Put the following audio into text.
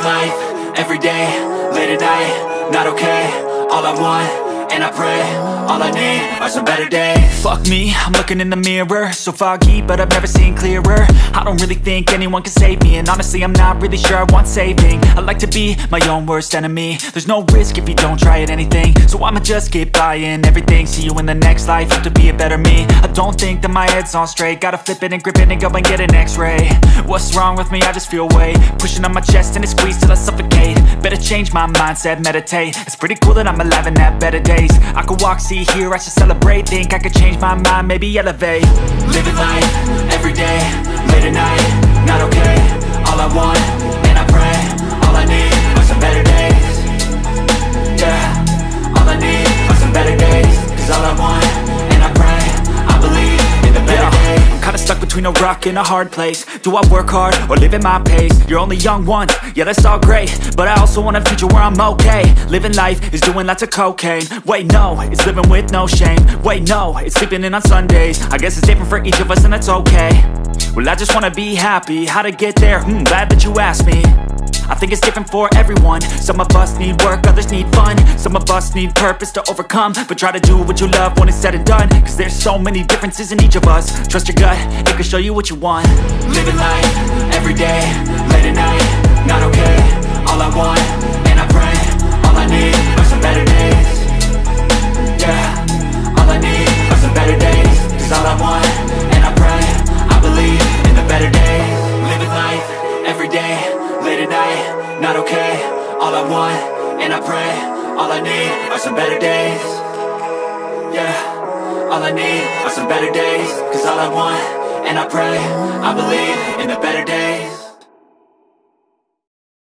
life, everyday, late at night, not okay. All I want, and I pray, all I need are some better days. Fuck me, I'm looking in the mirror, so foggy, but I've never seen clearer. I don't really think anyone can save me, and honestly I'm not really sure I want saving. I like to be my own worst enemy. There's no risk if you don't try at anything, so I'ma just keep buying everything. See you in the next life, have to be a better me. I don't think that my head's on straight, gotta flip it and grip it and go and get an x-ray. What's wrong with me? I just feel weight pushing on my chest and it squeezes till I suffocate. Better change my mindset, meditate. It's pretty cool that I'm alive and have better days. I could walk, see, hear, I should celebrate. Think I could change my mind, maybe elevate. Living life, everyday, late at night, not okay. All I want, and I pray, all I need are some better days. Yeah, all I need are some better days. Cause all I want, and I pray, I believe in the better days. I'm kinda stuck between a rock and a hard place. Do I work hard or live at my pace? You're only young once, yeah that's all great, but I also want a future where I'm okay. Living life is doing lots of cocaine. Wait no, it's living with no shame. Wait no, it's sleeping in on Sundays. I guess it's different for each of us and that's okay. Well I just wanna be happy, how to get there? Glad that you asked me. I think it's different for everyone. Some of us need work, others need fun. Some of us need purpose to overcome. But try to do what you love when it's said and done, cause there's so many differences in each of us. Trust your gut, it can show you what you want. Living life, everyday, late at night, not okay. All I want, and I pray, all I need are some better days. Yeah, all I need are some better days. Cause all I want, and I pray, I believe in the better days. Living life, everyday, late at night, not okay. All I want, and I pray, all I need are some better days. Yeah, all I need are some better days. Cause all I want, and I pray, I believe in the better days.